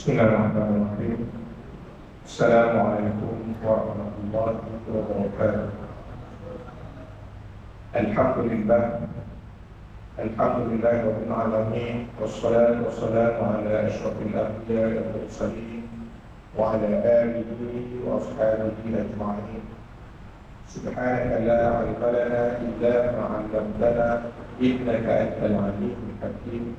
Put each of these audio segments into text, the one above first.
Bismillahirrahmanirrahim. Assalamualaikum warahmatullahi wabarakatuh. Alhamdulillah. Alhamdulillah rabbil alamin. Wassalatu wassalamu ala asyrafil anbiya'i wal mursalin wa ala alihi wa ashabihi ajma'in. Subhanaka la ilma lana illa ma 'allamtana innaka antal alimul hakim.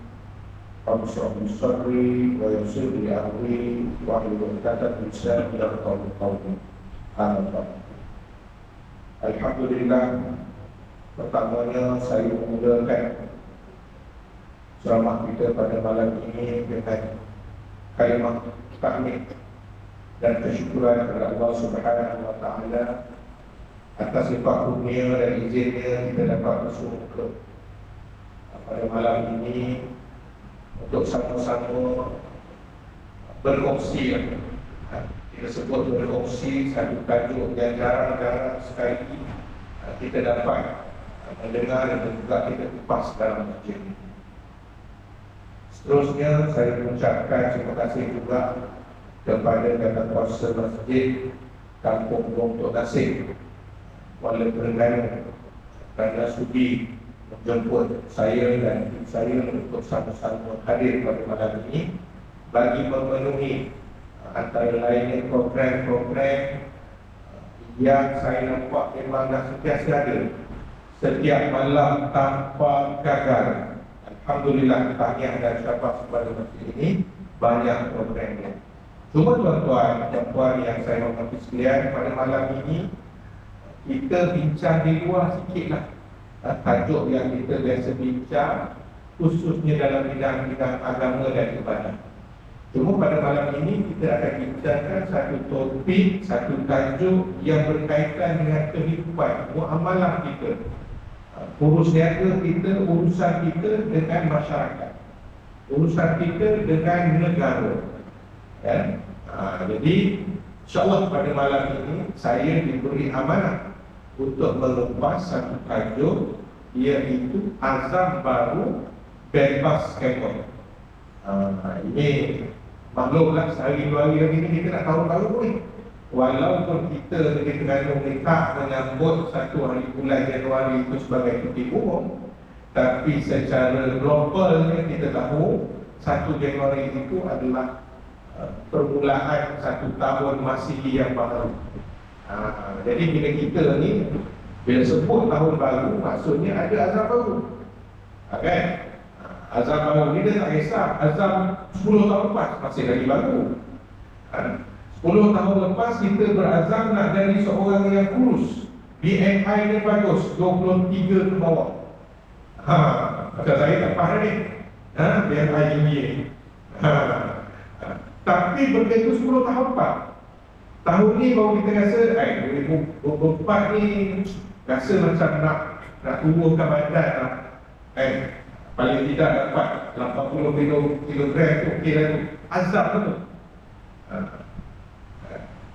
Rabbi shrah li sadri wa yassir li amri wahlul 'uqdatam min lisani yafqahu qawli. Amin. Alhamdulillah. Pertamanya saya memulakan ceramah kita pada malam ini dengan kalimah tahmid dan kesyukuran kepada Allah Subhanahu wa taala atas lipat kurnia dan izinnya kita dapat bersumpah pada malam ini untuk sama-sama berkongsi. Kita sebut berkongsi satu tajuk yang jarang-jarang sekali kita dapat mendengar dan juga kita kupas dalam masjid ini. Seterusnya saya mengucapkan terima kasih juga kepada kata kuasa masjid Kampung Tok Nasib Kuala Terengganu kerana sudi menjemput saya dan saya untuk sama-sama hadir pada malam ini bagi memenuhi antara lainnya program-program yang saya nampak memang dah sentiasa ada setiap malam tanpa gagal. Alhamdulillah, tahniah dan syabas kepada masjid ini banyak programnya. Cuma tuan-tuan dan puan yang saya hormati sekalian, pada malam ini kita bincang di luar sikitlah tajuk yang kita biasa bincang khususnya dalam bidang-bidang agama dan ibadah. Cuma pada malam ini kita akan bincangkan satu topik, satu tajuk yang berkaitan dengan kehidupan muamalah kita, urus niaga kita, urusan kita dengan masyarakat, urusan kita dengan negara, ya? Jadi insyaAllah pada malam ini saya diberi amanah untuk mengupas satu tajuk, iaitu azam baru bebas skandal. Ini maklumlah sehari dua hari lagi ni kita nak tahun baru pun. Walaupun kita di Terengganu mereka menyambut satu hari bulan Januari itu sebagai cuti umum, tapi secara globalnya kita tahu 1 Januari itu adalah permulaan satu tahun Masihi yang baru. Jadi bila kita ni bila sebut tahun baru, maksudnya ada azam baru, kan? Azam baru ni dia tak kisah azam 10 tahun lepas masih lagi baru. 10 tahun lepas kita berazam nak jadi seorang yang kurus, BMI dia bagus, 23 ke bawah. Macam saya tak faham ni, BMI tinggi ni. Tapi begitu 10 tahun lepas, tahun ni baru kita rasa 2024 ni rasa macam nak turunkan badan lah. Paling tidak dapat 80 kilogram tu okey lah tu. Azab tu.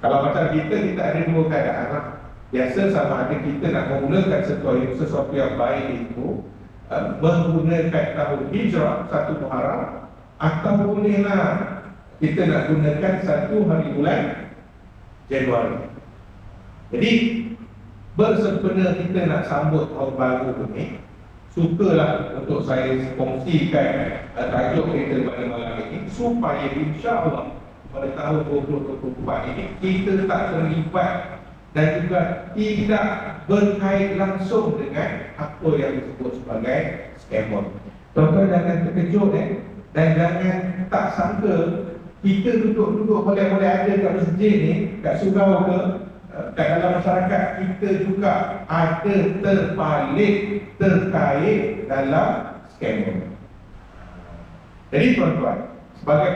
Kalau macam kita ada dua keadaan lah. Biasa sama ada kita nak memulakan sesuatu yang baik itu menggunakan tahun hijrah 1 Muharram, atau bolehlah kita nak gunakan 1 hari bulan Januari. Jadi bersempena kita nak sambut tahun baru ni, sukalah untuk saya kongsikan tajuk kita pada malam ini supaya insya-Allah pada tahun 2024 ini kita tak terlibat dan juga tidak berkait langsung dengan apa yang disebut sebagai scammer. Tuan-tuan jangan terkejut dan jangan tak sangka kita duduk-duduk boleh-boleh ada kat masjid ni, kat surau ke, kat dalam masyarakat kita juga ada terpalit terkait dalam scammer. Jadi tuan-tuan, sebagai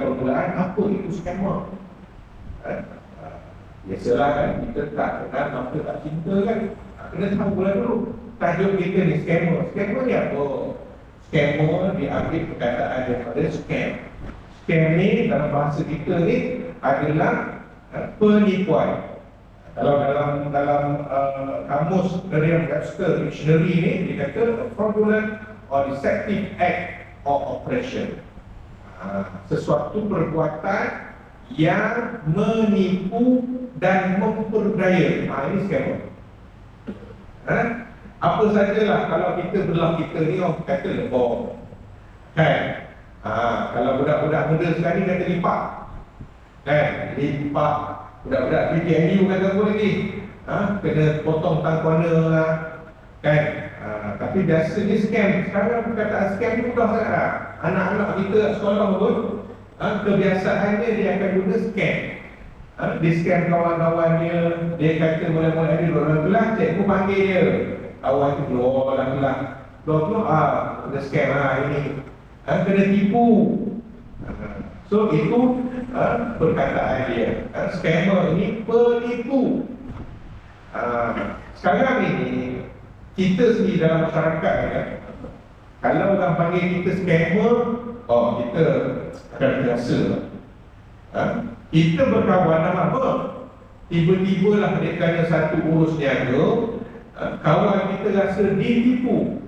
permulaan apa itu scammer? Biasalah kan, kita tak kenal maka tak cinta kan. Kena tahu pula dulu tajuk kita ni scammer. Scammer ni apa? Scammer diambil perkataan daripada scam. Scam ni dalam bahasa kita ni adalah penipuan. Kalau dalam kamus Merriam-Webster Dictionary ni dia kata a fraudulent or deceptive act or operation. Sesuatu perbuatan yang menipu dan memperdaya. Ini scammer. Apa sajalah, kalau kita belah kita ni orang kata lebong, kan? Kalau budak-budak muda sekarang ni kata lipat, kan? Lipat. Budak-budak PTNU kata apa lagi? Kena potong tangkwana lah, kan? Tapi biasanya scam. Sekarang perkataan scam ni mudah sangat. Anak-anak kita sekolah pun kebiasaannya dia akan guna scam. Dia scam kawan-kawan dia kata mula-mula dia duduk dalam kelas, cikgu panggil dia, kawan tu keluar dalam kelas, keluar ada scam ini, kena tipu. So itu perkataan dia. Scammer ini penipu. Sekarang ini kita sendiri dalam masyarakat kan, kalau orang panggil kita scammer, kita akan terasa. Kita berkawan nama apa? Tiba-tiba lah dia kena satu urus niaga, kawan kita rasa ditipu,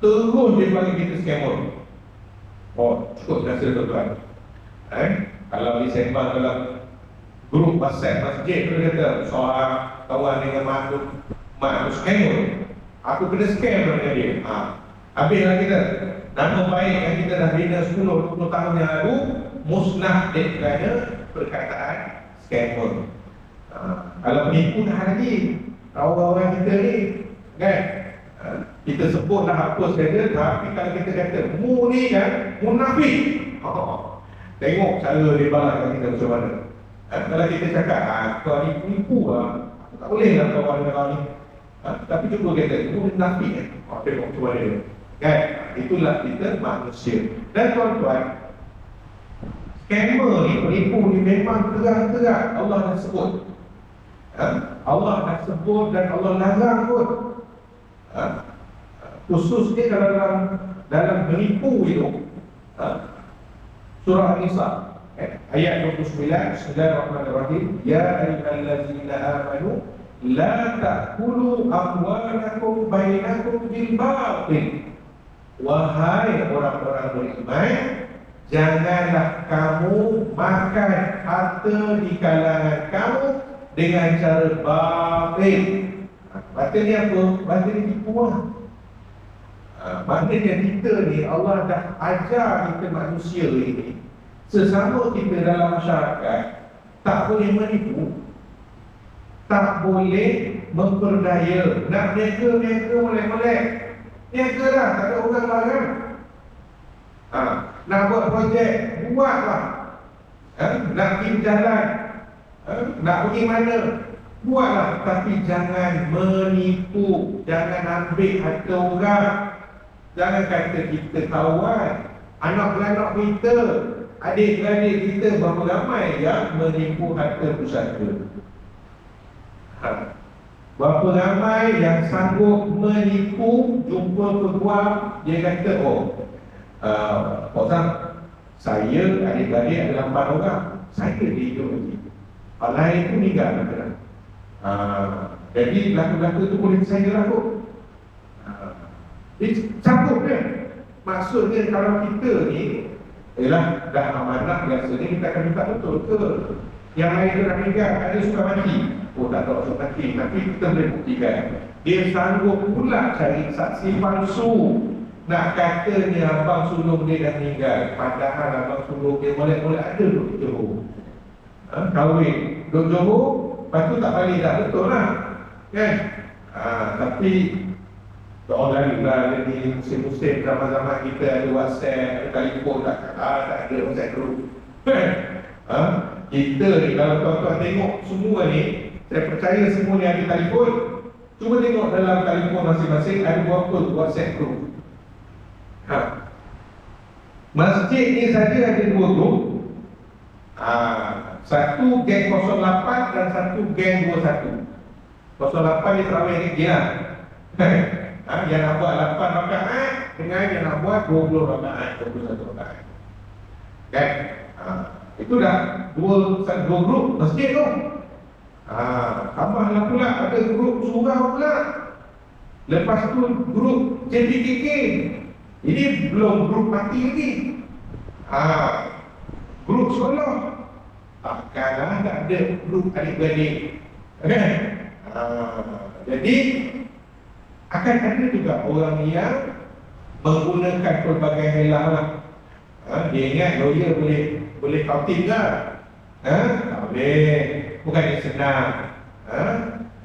terus dia panggil kita scammer. Cukup rasa tuan-tuan. Kalau disembang dalam grup WhatsApp masjid, dia kata soal kawan dengan mak scammer, aku kena scam dengan dia. Habislah kita. Nama baik yang kita dah bina 10-20 tahun yang lalu musnah kerana perkataan scammer. Kalau penipu dah lagi orang-orang kita ni, kan? Kita sebutlah apa saja, tapi kalau kita kata mu ni kan munafik, tengok cara dia balaskan kita macam mana. Kalau kita cakap kau ni penipu lah, tak boleh lah kawan dengan kau ni, tapi cuba kata mu munafik kan, tengok macam mana dia, kan? Itulah kita manusia. Dan tuan-tuan, scammer ni, penipu ni memang terang-terang Allah dah sebut. Allah dah sebut dan Allah larang pun. Khususnya dalam menipu itu, surah An-Nisa ayat 29, Bismillahirrahmanirrahim. Ya ayyuhallazina amanu la ta'kulu amwalakum bainakum bil batil. Wahai orang-orang beriman, janganlah kamu makan harta di kalangan kamu dengan cara batil. Batil ni apa? Batil ni tipuan. Maknanya kita ni, Allah dah ajar kita manusia ini, sesama kita dalam masyarakat, tak boleh menipu, tak boleh memperdaya. Nak niaga molek-molek, niaga dah, tak ada orang larang. Nak buat projek, buatlah. Nak pergi jalan, nak pergi mana, buatlah. Tapi jangan menipu, jangan ambil harta orang. Jangan kata kita kawan, anak-anak kita, adik-beradik kita, berapa ramai yang menipu harta pusaka. Berapa ramai yang sanggup menipu, jumpa peguam, dia kata, Pak Sam, saya adik-beradik ada 8 orang, saya hidup lagi, orang lain pun meninggal. Jadi belaka-belaka tu boleh saya lakuk. Campur dia. Maksudnya kalau kita ni dah amanah, biasanya kita akan minta betul ke yang lain tu dah meninggal, ada suka mati. Tak tahu suka mati, tapi kita boleh buktikan. Dia sanggup pula cari saksi palsu, nak katanya abang sulung dia dah meninggal, padahal abang sulung dia boleh ada duduk Johor, kahwin duduk Johor, lepas tu tak balik, tak betul lah, kan? Tapi orang lain di musim-musim zaman-zaman kita ada WhatsApp, ada telefon, tak ada WhatsApp group. Kita ni kalau tuan-tuan tengok semua ni, saya percaya semua ni ada telefon. Cuba tengok dalam telefon masing-masing ada berapa WhatsApp group. Masjid ni saja ada 2 group. Satu geng 08 dan satu geng 21. 08 ni terawih ni dia. Yang nak buat 8 rakaat dengan yang nak buat 20 rakaat, 21 rakaat. Kan? Itu dah dua grup masjid tu. Tambahlah pula ada grup surau pula. Lepas tu grup JPKK. Ini belum grup mati lagi. Grup sekolah takkanlah tak ada grup adik-beradik, kan? Jadi akan ada juga orang yang menggunakan pelbagai helah lah. Dia ingat lawyer boleh kautin ke? Tak boleh, bukannya senang.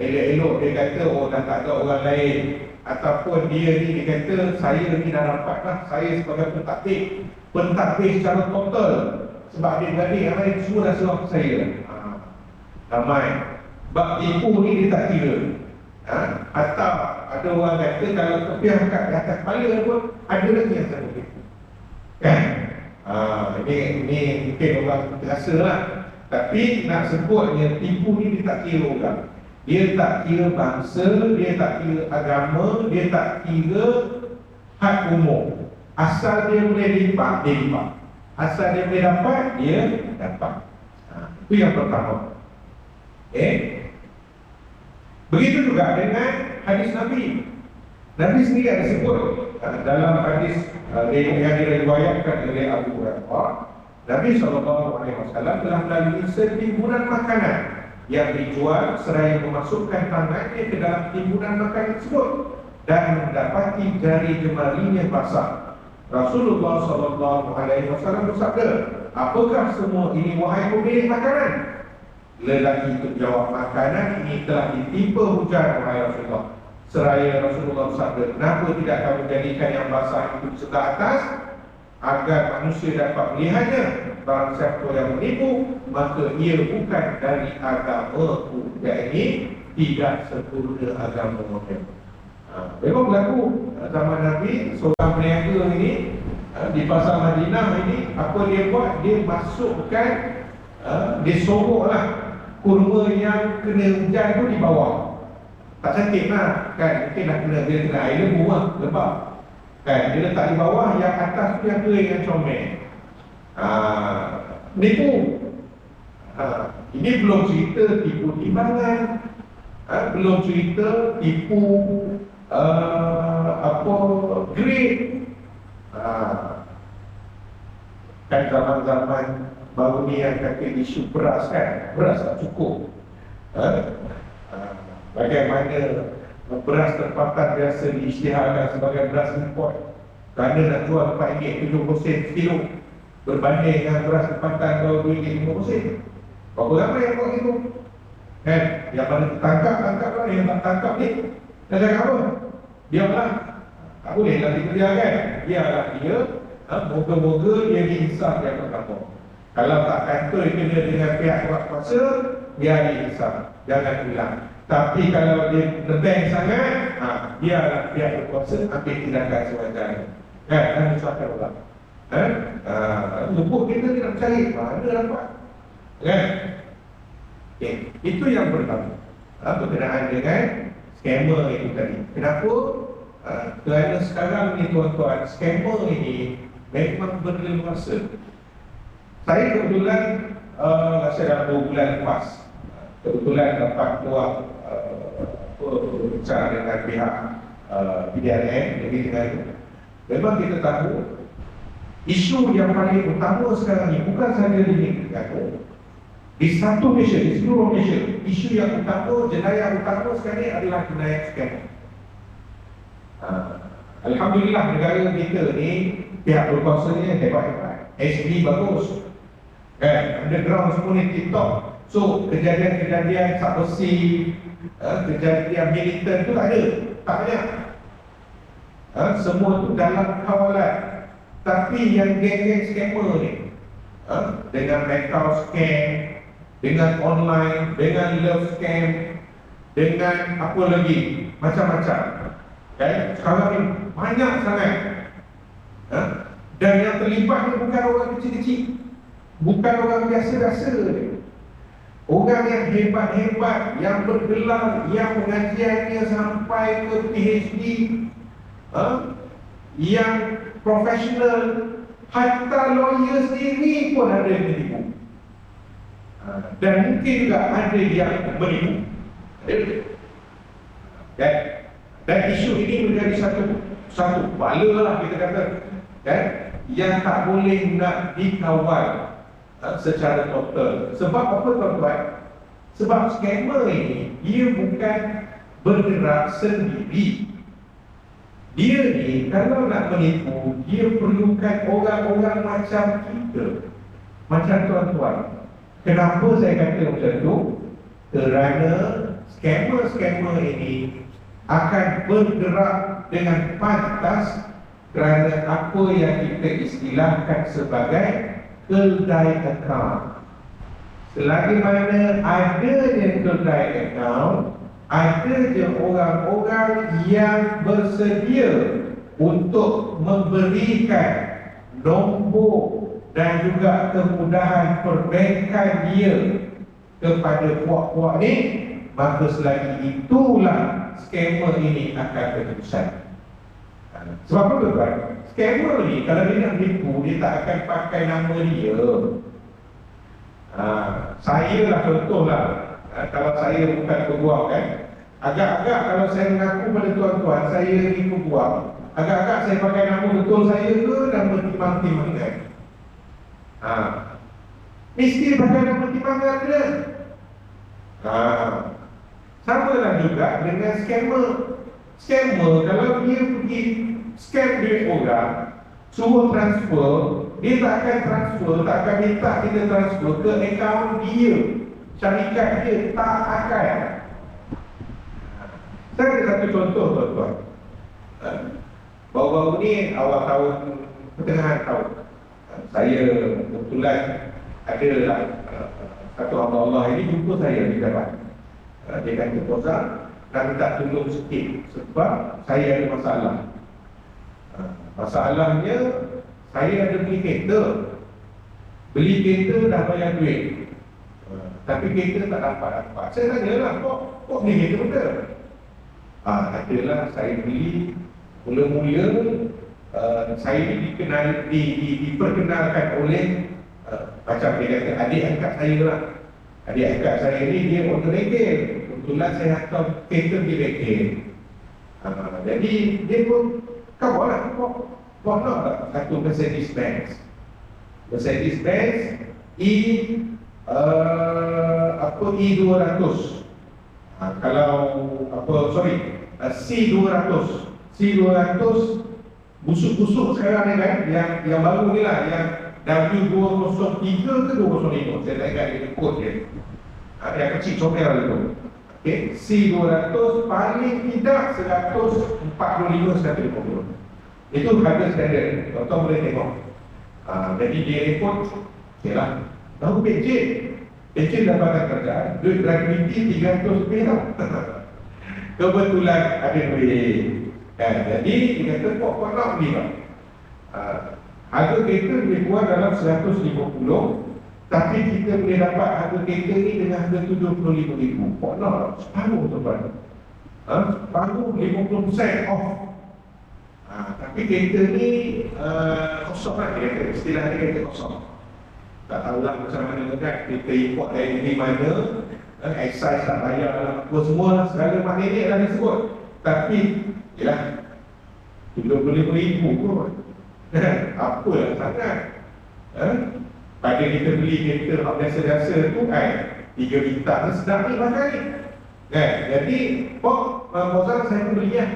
Elok-elok dia kata dah tak ada orang lain, ataupun dia ni dia kata saya ni dah dapat lah, saya sebagai pentadbir secara total, sebab adik-beradik yang lain semua dah serah saya. Ramai bab tipu ni dia tak kira. Atau ada orang kata kalau kepiah kat di atas kepala pun ada lagi yang tak tipu, kan? Ini mungkin orang terasa lah. Tapi nak sebutnya tipu ni dia tak kira orang, dia tak kira bangsa, dia tak kira agama, dia tak kira had umur. Asal dia boleh lipat, dia lipat. Asal dia boleh dapat, dia dapat. Itu yang pertama. Begitu juga dengan hadis Nabi. Nabi sendiri ada sebut dalam hadis yang diriwayatkan oleh Abu Hurairah, Nabi SAW telah melalui timbunan makanan yang dijual seraya memasukkan tangannya ke dalam timbunan makanan tersebut dan mendapati jari jemarinya basah. Rasulullah SAW bersabda, apakah semua ini wahai pemilik makanan? Lelaki itu jawab, makanan ini telah ditimpa hujan wahai Rasulullah. Seraya Rasulullah bersabda, kenapa tidak kamu jadikan yang basah itu di sebelah atas agar manusia dapat melihatnya? Barang siapa yang menipu, maka ia bukan dari agamaku, yakni tidak sempurna agama Muhammad. Memang berlaku zaman Nabi, seorang peniaga ini di pasar Madinah ini, apa dia buat? Dia masukkan, dia soroklah kurma yang kena hujan tu di bawah. Tak cantik lah, kan? Mungkin nak kena, dia kena air lembu lah, lembab, kan? Dia letak di bawah, yang atas tu yang kering, yang comel. Nipu. Ini belum cerita tipu timbangan, belum cerita tipu grade. Kan zaman-zaman baru ni yang kata isu beras, kan? Beras tak cukup. Bagaimana beras tempatan biasa diisytiharkan sebagai beras import, kerana nak jual RM4.70 kilo, berbanding dengan beras tempatan RM2.50. Berapa ramai yang buat itu? Kan? Yang mana tangkap lah, yang tak tangkap ni nak cakap apa? Diamlah. Tak boleh lah dikerja, kan? Biarlah dia, moga-moga dia diinsaf yang pertama. Kalau tak kata kena dengan pihak kuasa, biar diinsaf, jangan hilang. Tapi kalau dia lebih sangat, biarlah pihak berkuasa ambil tindakan semacam ni. Kan? Dan disahkan orang. Luput kita tidak percaya, mana dapat? Kan? Okay. Itu yang pertama, berkenaan dengan scammer itu tadi. Kenapa? Kerana sekarang ni tuan-tuan, scammer ini memang berleluasa. Saya kebetulan rasa dalam 2 bulan lepas, kebetulan dapat keluar berbicara dengan pihak PDRM, negeri negara. Memang kita tahu isu yang paling utama sekarang ni bukan sahaja di negeri negara, di satu Malaysia, di seluruh Malaysia, isu yang utama, jenayah utama sekarang ni adalah jenayah scam. Alhamdulillah negara kita ni pihak berkuasanya hebat-hebat, SB bagus, kan? Underground semua ni TikTok. So kejadian-kejadian sak besi, kejadian militan tu tak ada, tak banyak. Semua tu dalam kawalan. Tapi yang geng-geng scammer ni, dengan mental scam, dengan online, dengan love scam, dengan apa lagi, macam-macam. Okay? Sekarang ni banyak sangat. Dan yang terlibat ni bukan orang kecil-kecil, bukan orang biasa-biasa ni. Orang yang hebat-hebat, yang bergelar, yang pengajiannya sampai ke PhD, yang profesional, hatta lawyer sendiri pun ada yang menipu. Dan mungkin juga ada yang menipu. Dan isu ini menjadi satu bala lah kita kata, kan? yang tak boleh nak dikawal secara total. Sebab apa tuan-tuan? Sebab skamer ini dia bukan bergerak sendiri. Dia ni kalau nak menipu, dia perlukan orang-orang macam kita, macam tuan-tuan. Kenapa saya kata macam tu? Kerana skamer-skamer ini akan bergerak dengan pantas kerana apa yang kita istilahkan sebagai kedai account. Selagi mana adanya kedai account, ada je orang-orang yang bersedia untuk memberikan nombor dan juga kemudahan perbankan dia kepada puak-puak ni, maka selagi itulah skamer ini akan berterusan. Sebab apa tuan? Skamer ni kalau dia nak menipu, dia tak akan pakai nama dia. Saya lah contohlah. Kalau saya bukan peguam kan, agak-agak kalau saya mengaku pada tuan-tuan saya ni peguam, agak-agak saya pakai nama betul saya ke nama timang-timangan. Mesti pakai nama timbangan dia. Sama lah juga dengan skamer. Skamer kalau dia pergi scam duit orang, suruh transfer, dia tak akan transfer, tak akan minta kita transfer ke akaun dia, syarikat dia, tak akan. Saya ada satu contoh tuan-tuan. Baru-baru ni awal tahun, pertengahan tahun, saya kebetulan ada satu hamba Allah ini jumpa saya di depan. Dia kata, "Ustaz, nak minta tolong sikit sebab saya ada masalah." Masalahnya, saya ada beli kereta. Beli kereta dah bayar duit, tapi kereta tak dapat. Saya tanyalah, kok beli kereta benda? Katalah saya beli, mula-mula saya diperkenalkan oleh macam dia kata adik angkat saya lah. Adik angkat saya ni dia orang bengkel. Kebetulan saya hantar kereta di bengkel. Jadi dia pun kau lah, kau nak tak satu Mercedes-Benz E200. Kalau C200 busuk-busuk sekarang ni kan, yang baru ni lah, yang W203 ke 205, saya tak ingat dia kod dia. Yang kecil comel itu. Okay. C200 paling tidak 145-150. Itu harga standard. Tuan-tuan boleh tengok. Jadi dia report, okay lah, baru pencen dapatkan kerjaan, duit gratuity 300 lebih lah. Kebetulan ada duit. Jadi dia kata, kok nak beli tak? Harga kereta boleh buat dalam 150, tapi kita boleh dapat harga kereta ni dengan harga 75,000. Kok nak? Separuh tuan-tuan. Separuh 50% off. Tapi kereta ni kosong lah dia kata. Istilah dia kata kosong. Tak tahulah macam mana kan. Kita import dari mana, excise tak bayar lah, apa semua lah, segala maknanya lah disebut. Tapi yelah, 75,000 pun apa lah sangat. Pada kita beli kereta biasa-biasa tu kan 3 bintang ni sedap ni pakai ni kan. Jadi Bozal saya pun beli lah.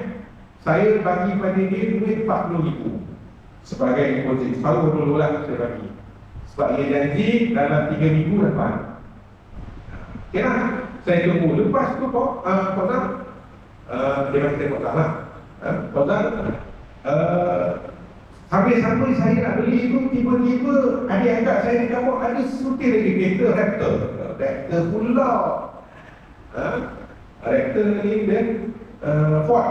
Saya bagi pada dia duit 40,000 sebagai deposit. Separuh dulu lah saya bagi, sebab dia janji dalam 3 minggu dapat. Okay lah, saya tunggu. Lepas tu Bozal dia bagi tengok tak lah. Bozal sampai saya nak beli tu, tiba-tiba adik angkat saya di kampung ada sesuti lagi kereta Raptor pula. Raptor ni dan Ford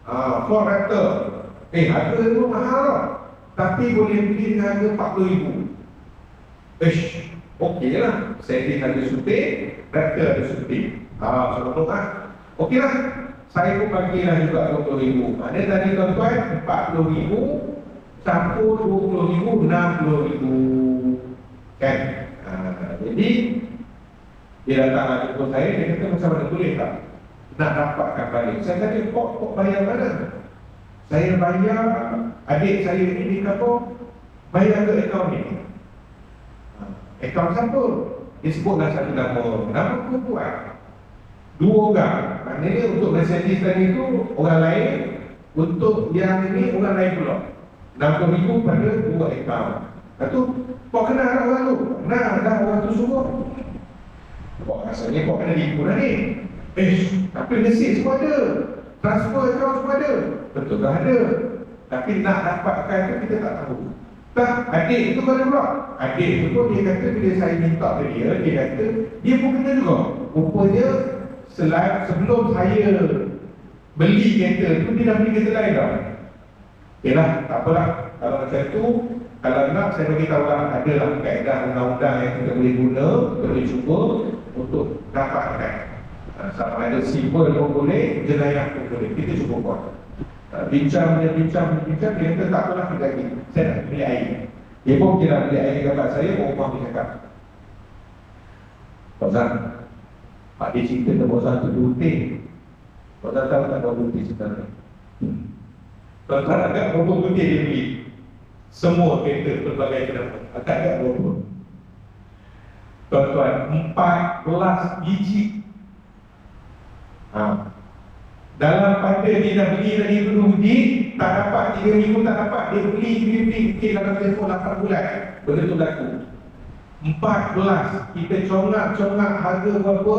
Raptor. Harga tu mahal lah, tapi boleh beli dengan harga 40,000. Okey lah, saya beli harga suti, Raptor ada suti. Sebelum okey lah, saya pun bagilah juga 20,000. Ada tadi tuan-tuan 40,000 campur 20,000, 60,000 kan. Jadi dia datang jumpa saya, dia kata macam mana, boleh tak nak dapatkan balik? Saya kata kok bayar mana? Saya bayar adik saya ini di kampung bayar ke akaun ni. Akaun siapa? Dia sebutlah satu nama perempuan. 2 orang. Maknanya untuk Mercedes tadi itu orang lain, untuk yang ini orang lain pula. 60,000 pada 2 akaun. Lepas tu, kau kenal tak orang tu? Kenal dah orang tu suruh. Kau rasanya kau kena tipu dah ni. Tapi receipt semua ada, transfer akaun semua ada. Betul tak ada? Tapi nak dapatkan tu kita tak tahu. Tak, adik itu mana pula? Adik itu pun dia kata bila saya minta ke dia, dia kata dia pun kena juga. Rupanya sebelum saya beli kereta tu, dia dah beli kereta lain dah. Okeylah, tak apalah. Kalau macam tu, kalau nak saya bagi tahu lah, adalah kaedah undang-undang yang kita boleh guna, kita boleh cuba untuk dapatkan. Sama ada sipol pun boleh, jenayah pun boleh. Kita cuba buat. Bincang, dia kata tak apalah kita lagi. Saya nak beli air. Dia pun kira beli air dekat saya, orang dia cakap, Pak Zan, Pak dia cerita ke Pak tu putih. Pak Zan tahu tak berapa putih sebenarnya? Pak Zan agak berapa putih dia beli semua kereta pelbagai kenapa. Agak berapa? Tuan-tuan, 14 biji. Dalam pada dia dah beli tadi tu biji, tak dapat 3 minggu, tak dapat. Dia beli mungkin dalam tempoh 8 bulan. Benda tu berlaku. 14, kita congak harga berapa?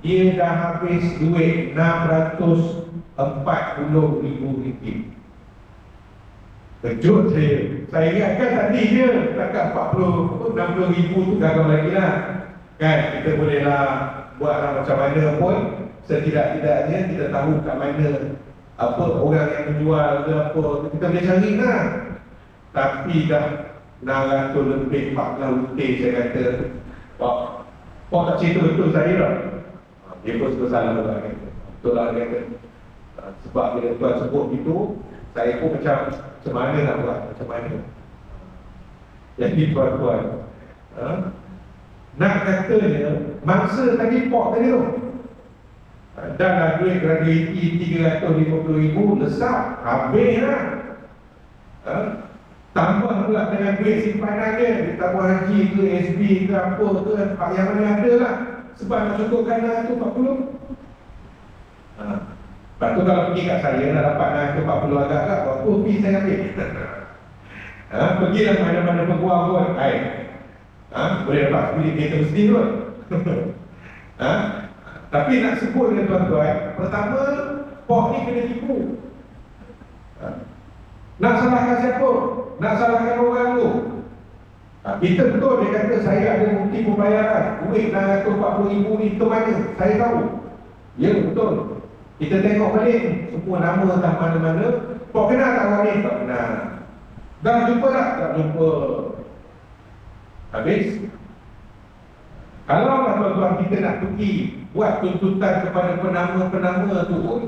Dia dah habis duit RM640,000. Kejut saya. Saya ingatkan tadi je takat 60,000 tu gagal lagi lah. Kan, kita bolehlah buatlah macam mana pun, setidak-tidaknya kita tahu kat mana apa orang yang menjual ke apa, kita boleh cari lah. Tapi dah 600 lebih 14 lebih saya kata, Pak tak cerita betul saya dah. Dia pun salah lah kata. Betul lah dia kata. Sebab bila tuan sebut itu, saya pun macam mana nak buat, macam mana. Jadi tuan-tuan, nak katanya mangsa tadi Pak tadi tu, dan duit gratuiti 350,000 lesap, habis lah. Tambah pula dengan duit simpanan dia, ditambah haji ke, SB ke apa ke, yang mana ada lah. Sebab nak cukupkan lah tu 40. Lepas tu kalau pergi kat saya nak dapat nak ke 40 agak-agak, berapa fee saya ambil? Pergilah mana-mana peguam pun, boleh dapat beli kereta mesti pun. Tapi nak sebut dengan tuan-tuan, pertama, Pak ni kena tipu. Nak salahkan siapa? Nak salahkan orang tu. Kita betul dia kata saya ada bukti pembayaran, duit 640,000 ni ke mana? Saya tahu. Ya betul. Kita tengok balik semua nama tak mana-mana. Pak kenal tak orang ni? Tak kenal. Dah jumpa tak? Tak jumpa. Habis. Kalau tuan-tuan kita nak pergi buat tuntutan kepada penama-penama tu pun,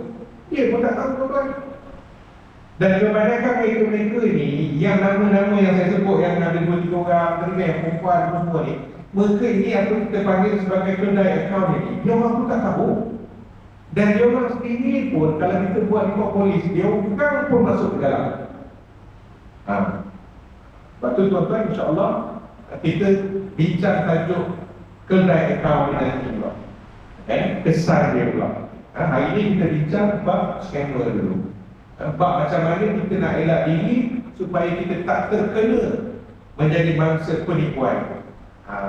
dia pun tak tahu tuan-tuan. Dan kebanyakan mereka-mereka ni, yang nama-nama yang saya sebut, yang ada 2-3 orang, yang perempuan semua ni, mereka ni apa kita panggil sebagai kedai akaun ni, dia orang pun tak tahu. Dan dia orang sendiri pun, kalau kita buat report polis, dia bukan pun masuk ke dalam. Lepas tu tuan-tuan, insyaAllah kita bincang tajuk kedai akaun ni nanti pula. Kesan dia pula. Hari ni kita bincang bab scammer dulu. Bab macam mana kita nak elak diri supaya kita tak terkena menjadi mangsa penipuan.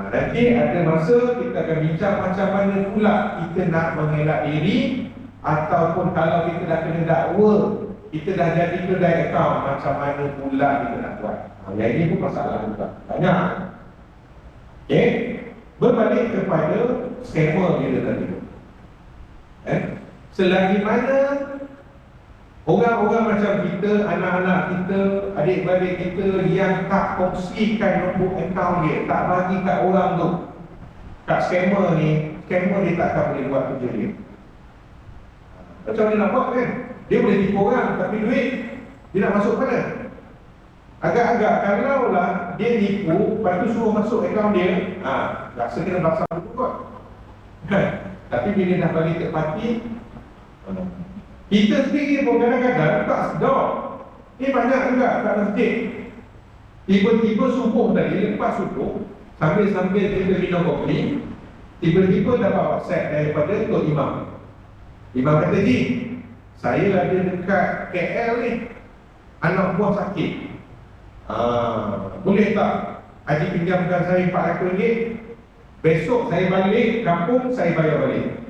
Nanti ada masa kita akan bincang macam mana pula kita nak mengelak diri, ataupun kalau kita dah kena dakwa, kita dah jadi kedai akaun, macam mana pula kita nak buat. Yang ini pun masalah juga. Banyak. Okey. Berbalik kepada scammer kita tadi. Selagi mana orang-orang macam kita, anak-anak kita, adik-beradik kita yang tak kongsikan nombor akaun dia, tak bagi kat orang tu, kat scammer ni, scammer dia tak akan boleh buat kerja dia. Macam mana nak buat kan? Dia boleh tipu orang, tapi duit dia nak masuk mana? Agak-agak kalau lah dia tipu, lepas tu suruh masuk akaun dia, rasa kena baksa dulu kot. Tapi bila dah bagi third party, kita sendiri pun kadang-kadang tak sedar. Ini banyak juga kat masjid. Tiba-tiba subuh tadi, lepas subuh, sambil-sambil kita minum kopi, tiba-tiba dapat WhatsApp daripada Tok Imam. Imam kata, Ji, saya ada dekat KL ni, anak buah sakit. Boleh tak Haji pinjamkan saya RM400, besok saya balik kampung, saya bayar balik.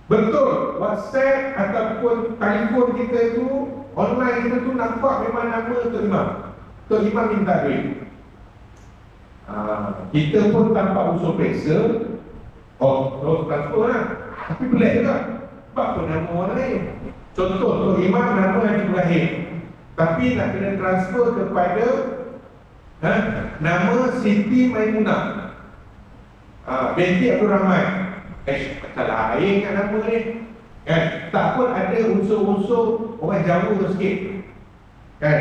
Betul, WhatsApp ataupun telefon kita tu, online kita tu nampak memang nama Tok Imam. Tok Imam minta duit. Kita pun tanpa usul periksa, terus transfer lah. Tapi pelik juga, sebab tu nama orang lain. Contoh, Tok Imam nama Haji Ibrahim, tapi nak kena transfer kepada nama Siti Maimunah, binti Abdul Rahman. Macam lain kan nama ni kan? Tak pun ada unsur-unsur orang Jawa sikit kan?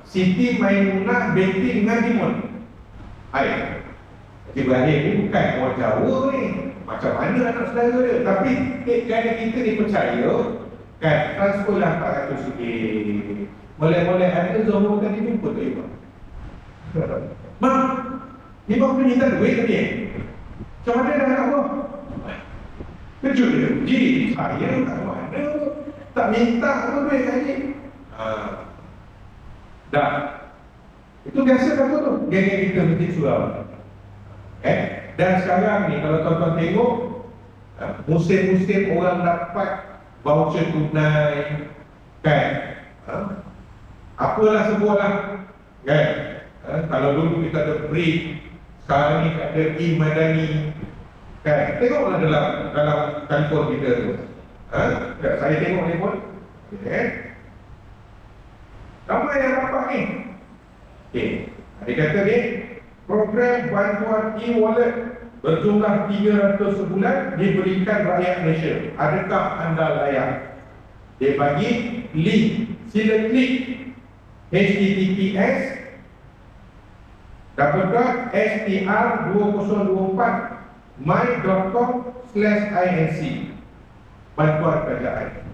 Siti Maimunah binti Ngadimun. Hai, Ibrahim ni bukan orang Jawa ni. Macam mana anak saudara dia? Tapi kerana kita ni percaya kan, transferlah RM400 sikit. Mulai-mulai ada Zohor tadi jumpa tu Imam. Mak, Imam tu minta duit tadi. Macam mana dah nak buat? Kejut dia. Ji, saya tak mana, tak minta apa duit tadi. Dah. Itu biasa kata tu, geng-geng kita mesti surau. Dan sekarang ni kalau tuan-tuan tengok, musim-musim orang dapat voucher tunai kan, apalah sebuahlah kan. Kalau dulu kita ada BRIC, sekarang ni ada e-Madani kan. Tengoklah dalam telefon kita tu. Saya tengok telefon ramai yang dapat ni. Dia kata ni, program bantuan e-wallet berjumlah 300 sebulan diberikan rakyat Malaysia. Adakah anda layak? Dia bagi link, sila klik https://str2024my.com/inc bantuan kerajaan.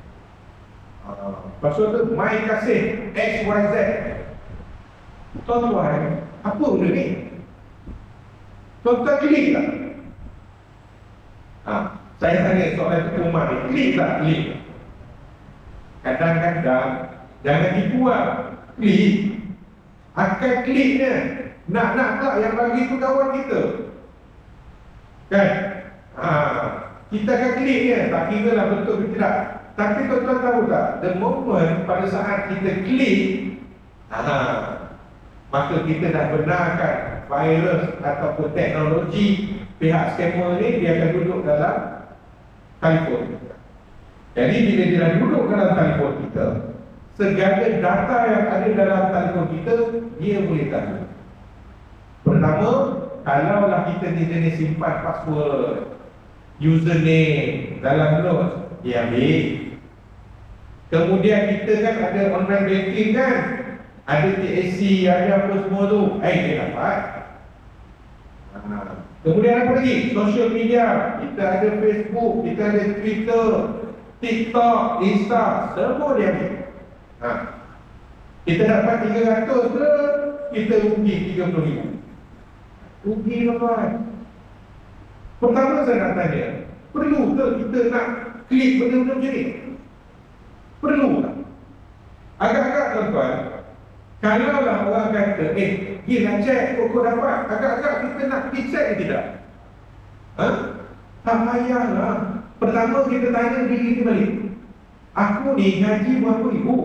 Lepas tu My Kasih XYZ. Tuan-tuan, apa benda ni? Tuan-tuan klik tak? Saya tanya soalan tu rumah ni, klik tak? Klik. Kadang-kadang jangan dibuat klik, akan kliknya nak tak yang bagi tu kawan kita kan? Kita akan kliknya, tak kira lah betul ke tidak. Tapi tuan-tuan tahu tak, the moment pada saat kita klik, maka kita dah benarkan virus ataupun teknologi pihak scammer ni, dia akan duduk dalam telefon. Jadi bila dia dah duduk dalam telefon kita, segala data yang ada dalam telefon kita, dia boleh tahu. Pertama, kalaulah kita ni jenis simpan password, username dalam notes, dia ambil. Kemudian kita kan ada online banking kan, ada TAC, ada apa semua tu, dia dapat. Kemudian apa lagi? Social media, kita ada Facebook, kita ada Twitter, TikTok, Insta, semua dia ambil. Kita dapat 300 ke, kita rugi 30,000. Rugi tuan. Pertama saya nak tanya, perlu ke kita nak klik benda-benda macam ni? Perlu tak? Agak-agak tuan-tuan, kalaulah orang kata, pergi nak cek kok dapat, agak-agak kita nak pergi cek ke tidak? Tak payahlah. Pertama kita tanya diri kita balik, aku ni gaji berapa ribu?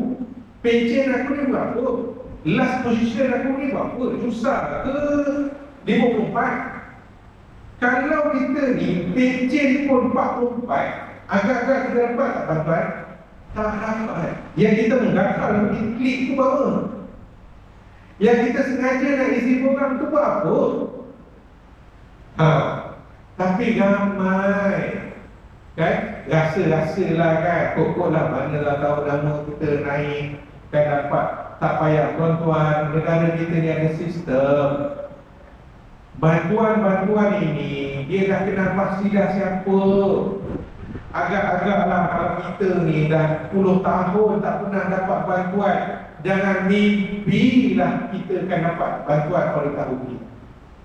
Pencen aku ni berapa? Last position aku ni berapa? Susah ke 54? Kalau kita ni pencen pun 44, agak-agak kita dapat tak tuan-tuan? Tak dapat. Yang kita menggakal pergi klik tu berapa? Yang kita sengaja nak isi program tu berapa? Tapi ramai kan? Rasa-rasalah kan, pokoklah manalah tahu nama kita naik kan dapat. Tak payah tuan-tuan, negara kita ni ada sistem. Bantuan-bantuan ini dia dah kena pasti dah siapa. agak-agaklah kalau kita ni dah 10 tahun tak pernah dapat bantuan, jangan mimpilah kita akan dapat bantuan oleh tahun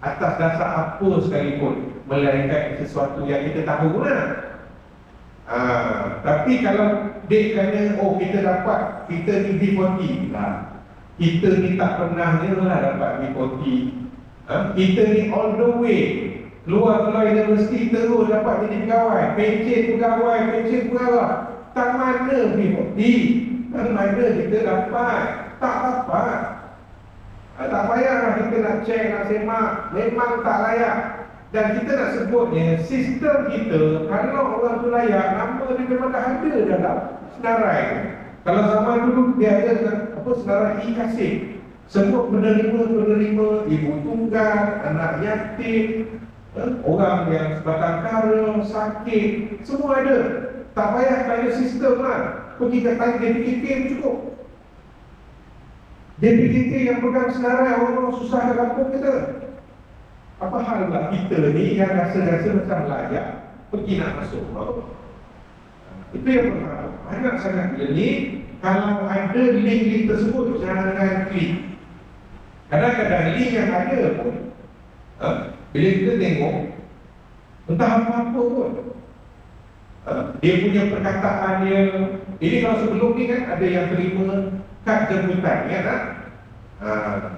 atas dasar apa sekalipun, melainkan sesuatu yang kita tahu lah. Tapi kalau dek kena, oh kita dapat, kita ni B40 lah, kita ni tak pernah ni lah dapat B40, kita ni all the way keluar universiti terus dapat jadi pegawai, pencen pegawai, tak mana B40, tak mana kita dapat, tak dapat. Tak payahlah kita nak cek, nak semak, memang tak layak. Dan kita nak sebutnya, sistem kita, kalau orang tu layak, nama dia memang dah ada dalam senarai. Kalau zaman dulu dia ada senarai e-kasih, semua penerima, ibu tunggal, anak yatim, orang yang sebatang kara, sakit, semua ada. Tak payah tanya sistem lah, pergi ke tanya DPKK cukup. DPKK yang pegang senarai orang-orang susah dalam kampung kita. Apa hal pula kita ni yang rasa-rasa macam layak pergi nak masuk? Itu yang pertama. Banyak sangat ni, kalau ada link-link tersebut, jangan klik. Kadang-kadang link yang ada pun, bila kita tengok, entah apa-apa pun, dia punya perkataannya. Ini kalau sebelum ni kan ada yang terima kad jemputan, ya tak?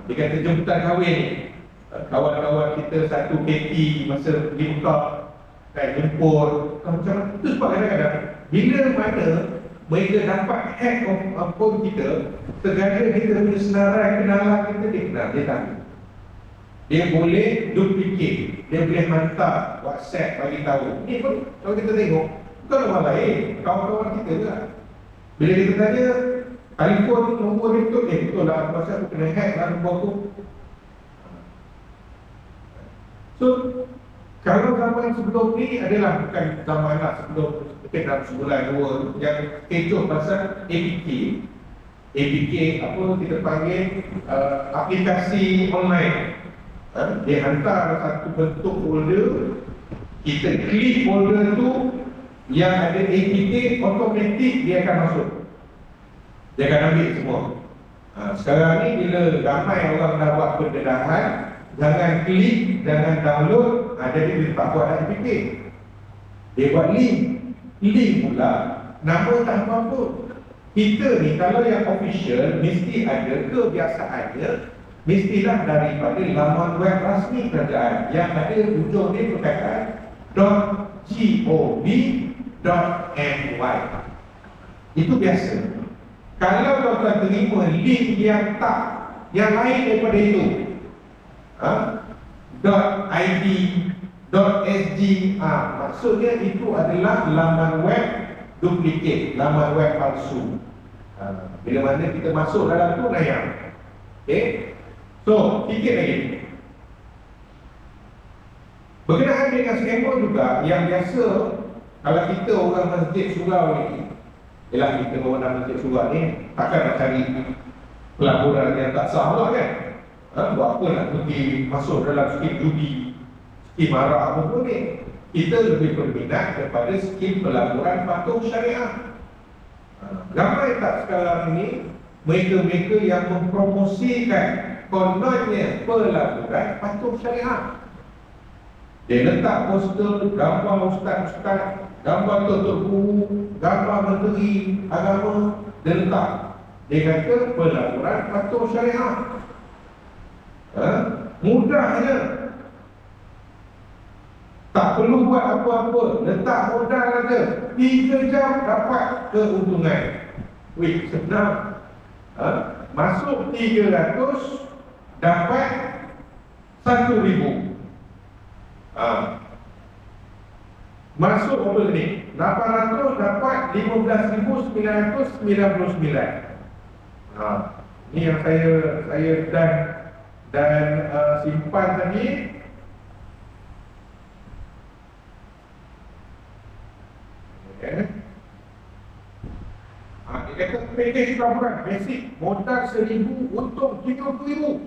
Dia kata jemputan kahwin ni, kawan-kawan kita satu KT masa pergi Mekah kan, jemput macam itu. Sebab kadang-kadang bila mana mereka dapat hack of phone kita, segala kita punya senarai kenalan kita, dia kenal, dia tahu, dia boleh duplicate, dia boleh hantar WhatsApp bagi tahu. Ni pun kalau kita tengok bukan orang lain, kawan-kawan kita juga. Bila kita tanya telefon nombor dia betul, betul lah, pasal aku kena hack lah nombor tu. So, kalau zaman sebelum ni adalah bukan zaman lah, sebelum mungkin dalam sebulan dua, yang kecoh pasal APK. APK apa kita panggil aplikasi online. Dia hantar satu bentuk folder, kita klik folder tu yang ada APK, automatik dia akan masuk, dia akan ambil semua. Sekarang ni bila ramai orang dah buat pendedahan, jangan klik, jangan download, jadi dia tak buat APK, dia buat link pula, nama tak apa-apa. Kita ni kalau yang official, mesti ada kebiasaannya, mestilah daripada laman web rasmi kerajaan yang ada hujung dia perkataan .gov.my. Itu biasa. Kalau tuan-tuan terima link yang tak, yang lain daripada itu, .id, .sg, maksudnya itu adalah laman web duplicate, laman web palsu. Bila mana kita masuk dalam tu, nayang. Okay? So, sikit lagi berkenaan dengan skema juga yang biasa. Kalau kita orang masjid surau ni, ialah kita orang masjid surau ni takkan nak cari pelaburan yang tak sah lah kan. Buat apa nak pergi masuk dalam skim judi, skim marah apa pun ni. Kita lebih berminat kepada skim pelaburan patuh syariah. Ramai tak sekarang ni mereka-mereka yang mempromosikan kononnya pelaburan patuh syariah. Dia letak poster, gambar ustaz-ustaz, gambar tuan guru, gambar menteri agama, dia letak. Dia kata pelaburan patuh syariah. Mudahnya, tak perlu buat apa-apa, letak modal aja, 3 jam dapat keuntungan. Wih, senang. Masuk 300 dapat 1,000. Masuk berapa ni? 800 dapat 15,999. Ni yang saya dan simpan tadi. Okay. Dia kata package pelaburan basic, modal 1,000, untung 30,000.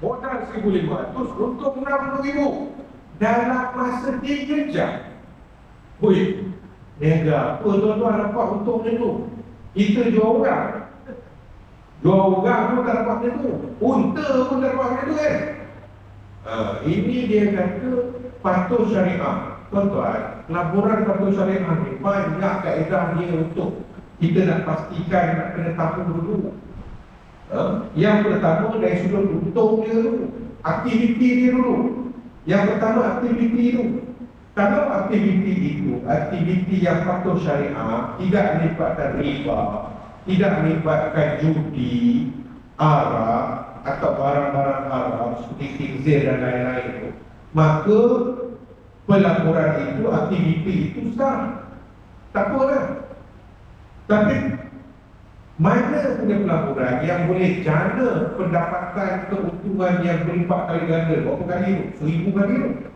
Modal 1,500, untung 60,000 dalam masa 3 jam. Wih, Niaga apa tuan-tuan dapat untung macam tu? Kita jual orang pun tak dapat macam tu. Unta pun tak dapat macam tu kan. Ini dia kata patuh syariah. Tuan-tuan, laporan patuh syariah ni banyak kaedah dia untuk kita nak pastikan, nak kena tahu dulu. Yang pertama dari sudut untung dia dulu, aktiviti dia dulu. Yang pertama aktiviti itu. Kalau aktiviti itu aktiviti yang patuh syariah, tidak melibatkan riba, tidak melibatkan judi, arak atau barang-barang haram seperti khinzir dan lain-lain itu, maka pelaporan itu, aktiviti itu sah. Tak apalah. Tapi mana punya pelaporan yang boleh jana pendapatan keuntungan yang berlipat kali ganda? Berapa kali itu? 1000 kali itu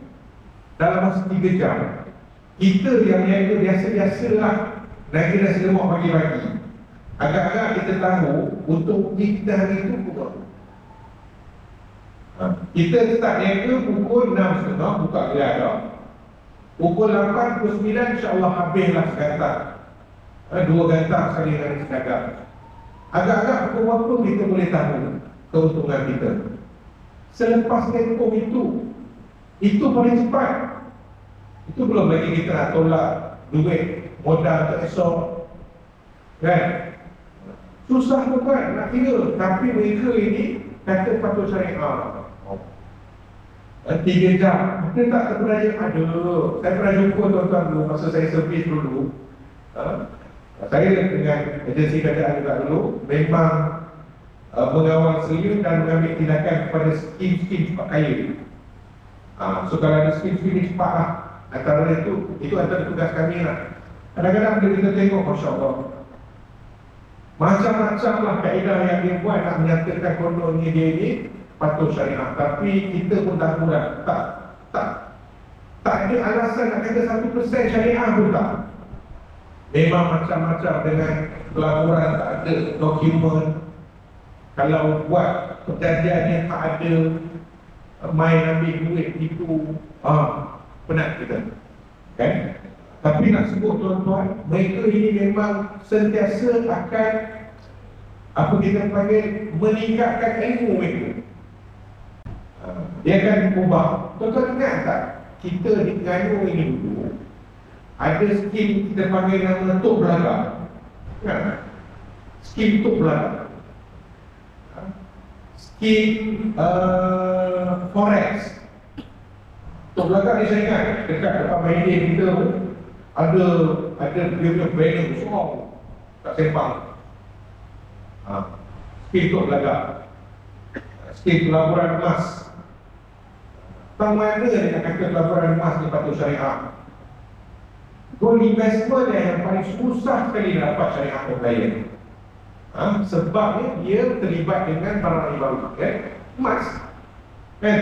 dalam masa 3 jam. Kita yang niaga biasa-biasa lah, niaga nasi lemak pagi-pagi, agak-agak kita tahu untuk kita hari itu pukul kita start niaga pukul 6.30 buka gerai dah. Pukul 8, pukul 9 insyaAllah habislah segantar, 2 gantar sekali dengan sedagang. Agak-agak pukul berapa kita boleh tahu keuntungan kita? Selepas tempoh itu paling cepat. Itu belum lagi kita nak tolak duit modal untuk esok, kan? Susah bukan nak kira. Tapi mereka ini kata patuh syariah 3 jam. Kita tak terpercaya. Aduh, saya pernah jumpa tuan-tuan dulu masa saya servis dulu. Saya dengan agensi kerajaan juga dulu memang mengawal selia dan mengambil tindakan kepada skim-skim cepat kaya. So kalau ada skim-skim ni cepat lah, antara itu antara tugas kami lah. Kadang-kadang bila kita tengok, Masya Allah, macam-macam lah kaedah yang dia buat nak menyatakan kononnya dia ni patuh syariah. Tapi kita pun tak mudah. Tak ada alasan nak kata 1% syariah pun tak. Memang macam-macam dengan pelaporan tak ada dokumen. Kalau buat perjanjian yang tak ada, main ambil duit itu, penat kita, kan? Tapi nak sebut tuan-tuan, mereka ini memang sentiasa akan apa kita panggil meningkatkan ilmu mereka. Dia akan ubah. Tuan-tuan ingat tak, kita di Terengganu ini dulu ada skim kita panggil nama Tok Belaga, kan? Skim Tok Belaga, skim Forex. Tok Belaga ni saya ingat dekat depan Maidin kita ada dia punya banner besar kat Sempang. Skim Tok Belaga, skim pelaburan emas. Tahu mana dia nak kata pelaburan emas ni patuh syariah? Gold investment yang paling susah sekali nak dapat syariah compliant. Sebabnya dia terlibat dengan barang ribawi, kan? Emas, kan?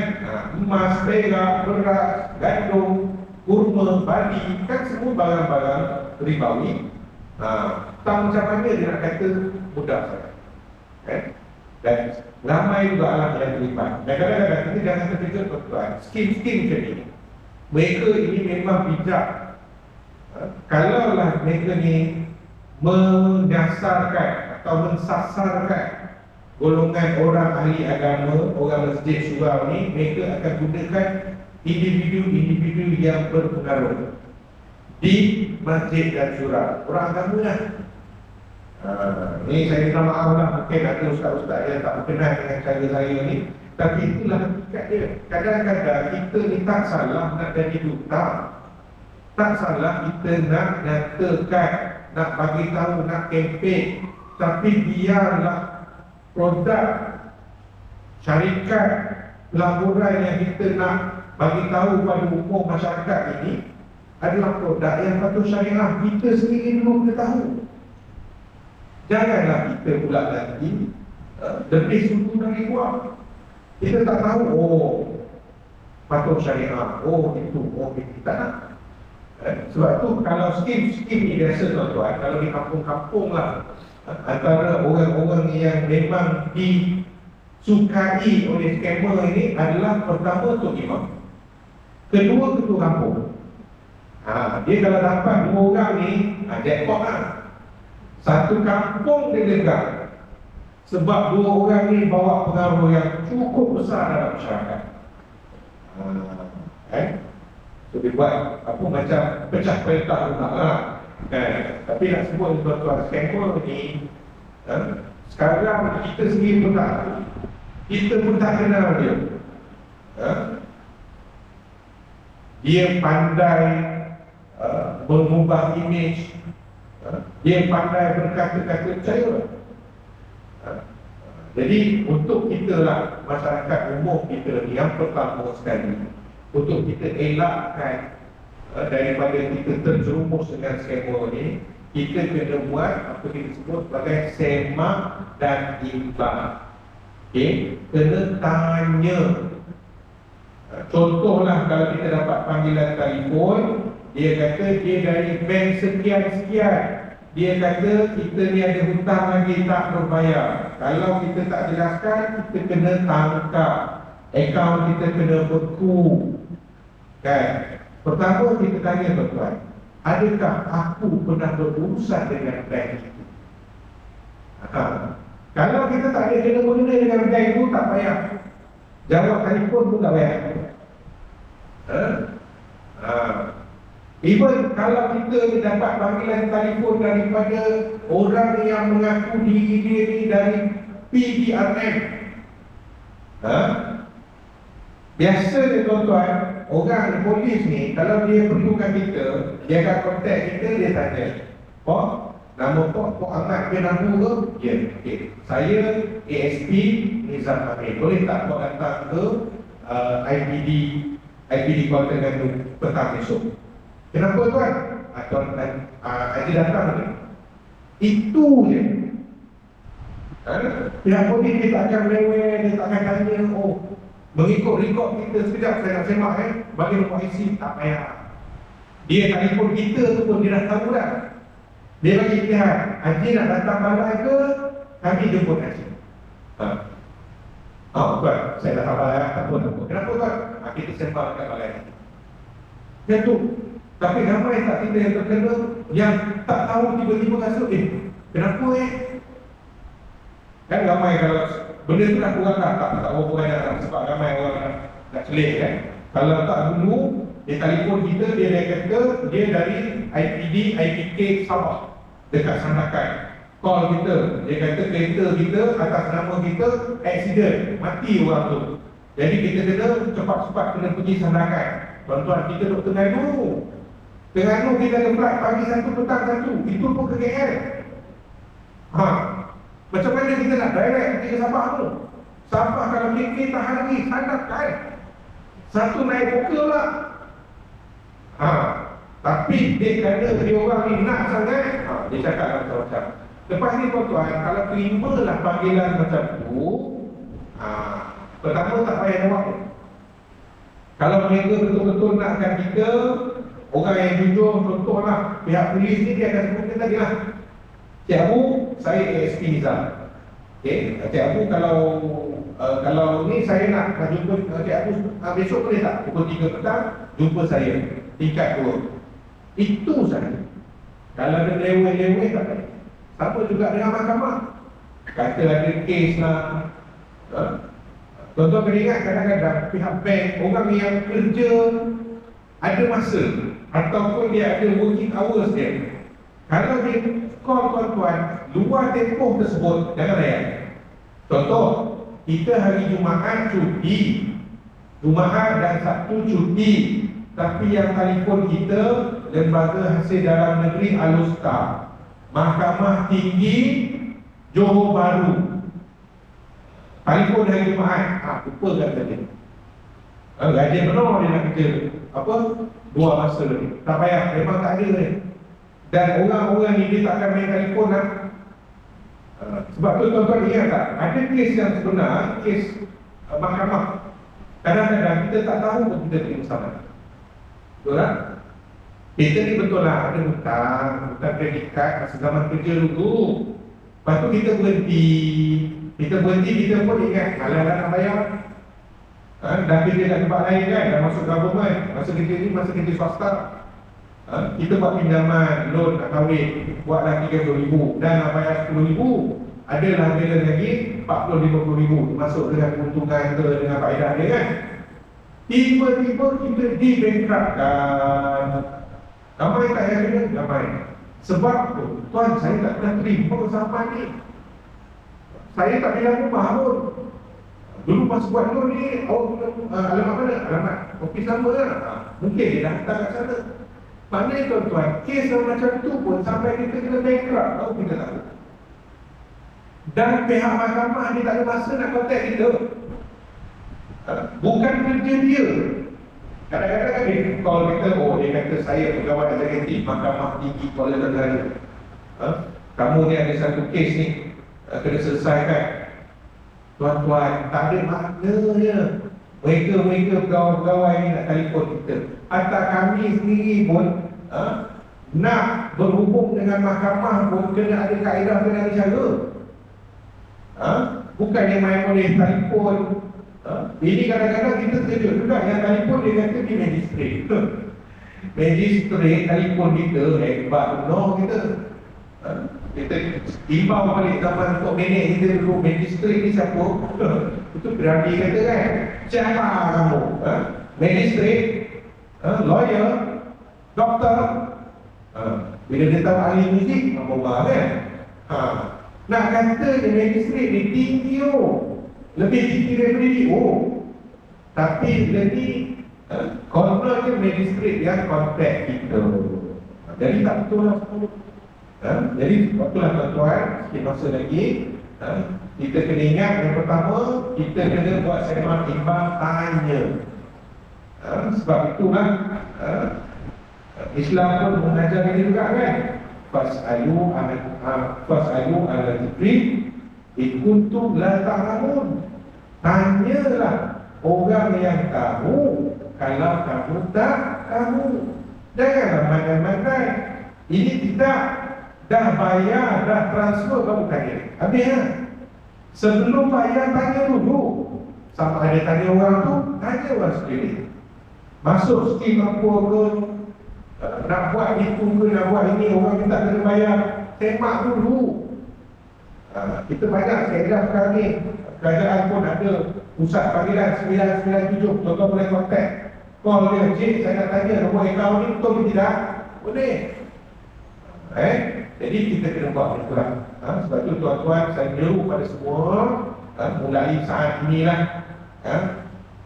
Emas, perak, beras, gandum, kurma, bali, kan semua barang-barang ribawi. Tahu macam mana dia nak kata mudah saja, kan? Dan ramai juga alam yang terlibat. Dan kadang-kadang kita jangan terkejut tuan-tuan, skim-skim macam ni, mereka ini memang bijak. Kalaulah mereka ni menyasarkan atau mensasarkan golongan orang ahli agama, orang masjid surau ni, mereka akan gunakan individu-individu yang berpengaruh di masjid dan surau, orang agama lah. Ni saya minta maaf lah, mungkin ada ustaz-ustaz yang tak berkenan dengan cara saya ni, tapi itulah hakikat dia. Kadang-kadang kita ni tak salah nak jadi duta, tak salah kita nak nyatakan, nak bagi tahu, nak kempen, tapi biarlah produk syarikat pelaburan yang kita nak bagi tahu pada umum masyarakat ini adalah produk yang patuh syariah. Kita sendiri dulu kena tahu. Janganlah kita pula nanti lebih sungguh dari luar. Kita tak tahu, patuh syariah, itu, kita nak. Sebab tu kalau skim-skim ni biasa tuan-tuan, kalau di kampung-kampung lah, antara orang-orang yang memang disukai oleh scammer ini adalah pertama Tok Imam, kedua ketua kampung. Dia kalau dapat 2 orang ni, jackpot lah. Satu kampung dia lega. Sebab 2 orang ni bawa pengaruh yang cukup besar dalam masyarakat. So dia buat apa macam pecah petak rumah lah. Tapi nak sebut tuan-tuan, scammer ni sekarang kita sendiri pun tak tahu. Kita pun tak kenal dia. Dia pandai mengubah imej. Dia pandai berkata-kata, percaya. Jadi untuk kita lah, masyarakat umum kita ni, yang pertama sekali, untuk kita elakkan daripada kita terjerumus dengan scammer ni, kita kena buat apa kita sebut sebagai semak dan imbang. Kena tanya. Contohlah kalau kita dapat panggilan telefon, dia kata dia dari bank sekian-sekian, dia kata kita ni ada hutang lagi tak berbayar. Kalau kita tak jelaskan, kita kena tangkap, akaun kita kena beku. Pertama kita tanya tuan-tuan, adakah aku pernah berurusan dengan bank itu? Kalau kita tak ada kena mengena dengan bank itu, tak payah jawab telefon pun tak payah. Even kalau kita dapat panggilan telefon daripada orang yang mengaku diri dia ni dari PDRM, biasanya tuan-tuan, orang polis ni kalau dia perlukan kita, dia akan kontak kita, dia tanya, nama Pok Ahmad bin Abu ke? Ya, saya ASP Nizam Amin. Boleh tak Pok datang ke IPD Kuala Terengganu petang esok? Kenapa tuan? Tuan Haji datang ke? Itu je. Pihak polis dia tak akan meleweh, dia tak akan tanya, mengikut rekod kita sekejap saya nak semak bagi nombor IC, tak payah. Dia telefon kita tu pun dia dah tahu dah. Dia bagi pilihan, Haji nak datang balai ke, kami jemput Haji. Tuan, saya datang balai, tak apa. Kenapa tuan? Kita sembang dekat balai Haji. Macam tu. Tapi ramai tak kita yang terkena, yang tak tahu tiba-tiba rasa, kenapa Kan ramai kalau benda tu nak kurang tak berapa banyak, sebab ramai orang nak celik Kalau tak dulu, dia telefon kita, dia kata dia dari IPD, IPK Sabah dekat Sandakan. Call kita, dia kata kereta kita atas nama kita accident, mati orang tu. Jadi kita kena cepat-cepat kena pergi Sandakan. Tuan-tuan, kita duduk Terengganu. Terengganu kita ada flight pagi satu, petang satu. Itu pun ke KL. Macam mana kita nak direct ke Sabah tu? Sabah kalau KK tahan lagi, Sandakan. Satu naik muka lah. Tapi dia kata dia orang ni nak sangat, dia cakap macam-macam. Lepas ni tuan-tuan, kalau terimalah panggilan macam tu, pertama tak payah jawab. Kalau mereka betul-betul nakkan kita, orang yang jujur, contohlah pihak polis ni, dia akan sebutkan tadi lah, Cik Abu, saya ASP Nizam. Cik Abu, kalau ni saya nak jumpa Cik Abu besok boleh tak? Pukul 3 petang, jumpa saya tingkat 2. Itu saja. Kalau ada leweh-leweh tak payah. Sama juga dengan mahkamah. Kata ada kes lah. Tuan-tuan kena ingat, kadang-kadang pihak bank, orang yang kerja ada masa ataupun dia ada working hours dia. Kalau dia call tuan-tuan luar tempoh tersebut, jangan layan. Contoh, kita hari Jumaat cuti, Jumaat dan Sabtu cuti, tapi yang telefon kita Lembaga Hasil Dalam Negeri Alustar, Mahkamah Tinggi Johor Bahru. Telefon hari Jumaat, lupa kat tadi. Gaji benar dia nak kerja apa? 2 masa ni. Tak payah, memang tak ada ni. Dan orang-orang ni dia tak akan main telefon lah. Sebab tu tuan-tuan ingat tak? Ada kes yang sebenar, kes mahkamah. Kadang-kadang kita tak tahu pun kita terima sama. Betul tak? Kita ni betul lah ada hutang kredit card masa zaman kerja dulu. Lepas tu kita berhenti, kita pun ingat malah nak bayar. Dah kerja kat tempat lain kan, dah masuk government. Masa kerja ni, masa kerja swasta. Kita buat pinjaman, loan nak kahwin, buatlah 30,000 dan nak bayar 10,000. Adalah balance lagi 40-50,000 masuk dengan keuntungan ke dengan faedah dia kan. Tiba-tiba kita di-bankruptkan. Ramai tak yang kena? Ramai. Sebab tu, tuan saya tak pernah terima sampai ni. Saya tak bilang rumah pun. Dulu pas buat loan ni, awak guna alamat mana? Alamat ofis sama kan? Mungkin dia dah hantar kat sana. Maknanya tuan-tuan, kes macam tu pun sampai kita kena bankrupt, tahu kita tak tahu. Dan pihak mahkamah dia tak ada masa nak kontak kita. Bukan kerja dia. Kadang-kadang kan dia call kita, dia kata saya pegawai eksekutif Mahkamah Tinggi Kuala Tenggara. Kamu ni ada satu kes ni, kena selesaikan. Tuan-tuan, tak ada maknanya mereka pegawai-pegawai ni nak telefon kita. Atau kami sendiri pun nak berhubung dengan mahkamah pun kena ada kaedah, kena ada cara. Bukan yang main boleh telefon. Ini kadang-kadang kita terkejut juga. Yang telefon dia kata di magistrate. Magistrate telefon kita, hebat benar kita. Kita timbau balik zaman untuk nenek kita dulu. Magistrate ni siapa? Itu berani kata kan, siapa kamu? Magistrate, lawyer, doktor. Bila dia tahu ahli muzik, apa kan? Nak kata dia magistrate ni tinggi lebih tinggi daripada dia. Tapi dia ni kononnya magistrate yang kontak kita. Jadi tak betul lah semua. Jadi waktulah tuan-tuan, sikit masa lagi kita kena ingat yang pertama, kita kena buat sembang timbang tanya. Sebab itulah Islam pun mengajar kita juga kan. Fas'alu ala dzikri in kuntum la ta'lamun. Tanyalah orang yang tahu kalau kamu tak tahu. Janganlah mandai-mandai. Ini tidak dah bayar, dah transfer baru tanya. Habis lah. Sebelum bayar tanya dulu. Sama ada tanya orang tu, tanya orang sendiri. Masuk skim apa pun, nak buat itu ke, nak buat ini, orang minta kena bayar, semak dulu. Kita banyak sekarang sekarang ni. Kerajaan pun ada pusat panggilan 997. Tuan-tuan boleh kontak, call dia, cik saya nak tanya nombor akaun ni betul ke tidak? Boleh. Jadi kita kena buat betul lah. Sebab tu tuan-tuan, saya menyeru pada semua, mulai saat inilah,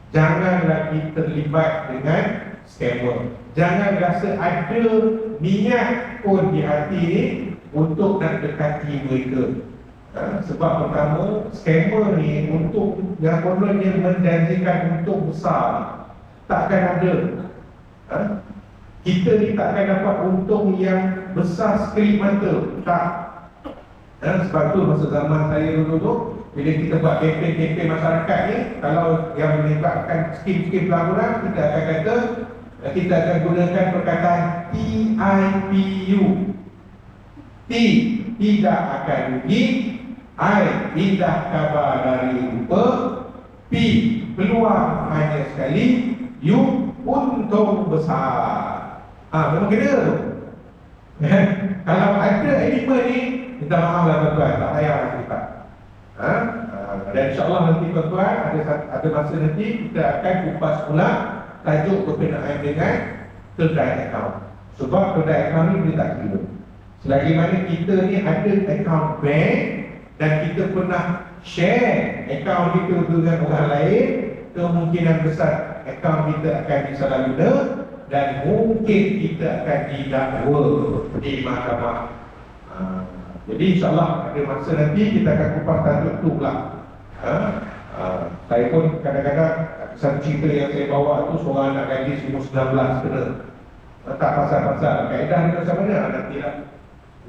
jangan lagi terlibat dengan scammer. Jangan rasa ada niat pun di hati ni untuk nak dekati mereka. Sebab pertama, scammer ni untuk yang kononnya menjanjikan untung besar, takkan ada. Kita ni takkan dapat untung yang besar sekelip mata. Tak. Sebab tu masa zaman saya dulu tu, bila kita buat kempen-kempen masyarakat ni, kalau yang melibatkan skim-skim pelaburan, kita akan kata, kita akan gunakan perkataan TIPU. T, tidak akan rugi. I, indah kabar dari rupa. P, peluang hanya sekali. U, untung besar. Memang kena tu. Kalau ada elemen ni, minta maaf lah tuan-tuan, tak payah lah kita. Dan insyaAllah nanti tuan-tuan, ada masa nanti kita akan kupas pula tajuk berkenaan dengan kedai account. Sebab kedai account ni kita tak kira. Selagi mana kita ni ada account bank dan kita pernah share account kita dengan orang lain, kemungkinan besar account kita akan disalahguna dan mungkin kita akan didakwa di mahkamah. Jadi insyaAllah ada masa nanti kita akan kupas tajuk tu pula. Saya pun kadang-kadang satu cerita yang saya bawa tu, seorang anak gadis umur 19 kena. Tak pasal-pasal kaedah ni macam mana nanti lah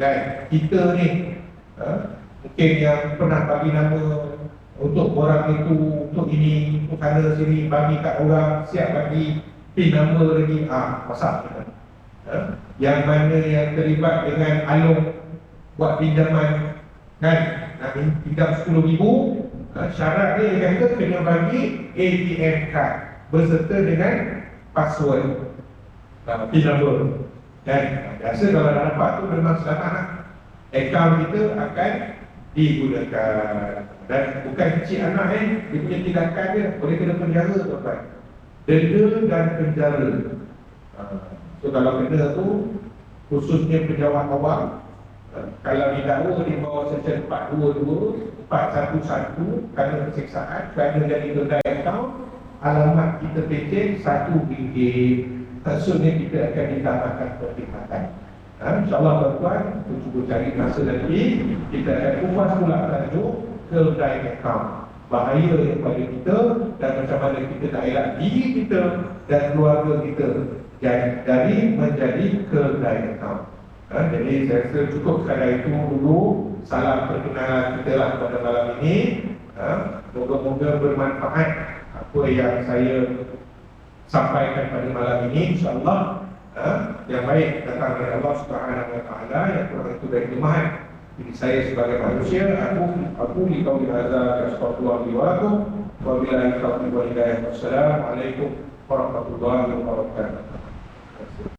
kan. Kita ni mungkin yang pernah bagi nama untuk orang itu, untuk ini, untuk sana sini, bagi kat orang, siap bagi pin nama lagi, pasal yang mana yang terlibat dengan alung buat pinjaman kan, nak pinjam 10,000, syarat dia kata kena bagi ATM card berserta dengan password pin number. Dan biasa kalau dah dapat tu memang selamat lah. Akaun kita akan digunakan. Dan bukan kecil anak dia punya tindakan dia boleh kena penjara tuan-tuan. Denda dan penjara. So kalau kena tu khususnya pejabat awam, kalau didakwa di bawah Seksyen 422, 411 kerana persiksaan, kerana jadi denda akaun, alamat kita pecek RM1. Maksudnya kita akan ditambahkan perkhidmatan. InsyaAllah tuan-tuan, kita cuba cari masa nanti, kita akan kupas pula tajuk kedai akaun. Bahaya kepada kita dan macam mana kita nak elak diri kita dan keluarga kita dari menjadi kedai akaun. Jadi saya rasa cukup sekadar itu dulu. Salam perkenalan kita lah pada malam ini. Moga-moga bermanfaat apa yang saya sampaikan pada malam ini, insyaAllah. Yang baik datang dari Allah Subhanahu Wa Taala, yang kurang itu dari kelemahan jadi saya sebagai manusia. Aku li qauli hadza astaghfirullah li wa lakum wa billahi taufiq wal hidayah. Wassalamualaikum warahmatullahi wabarakatuh.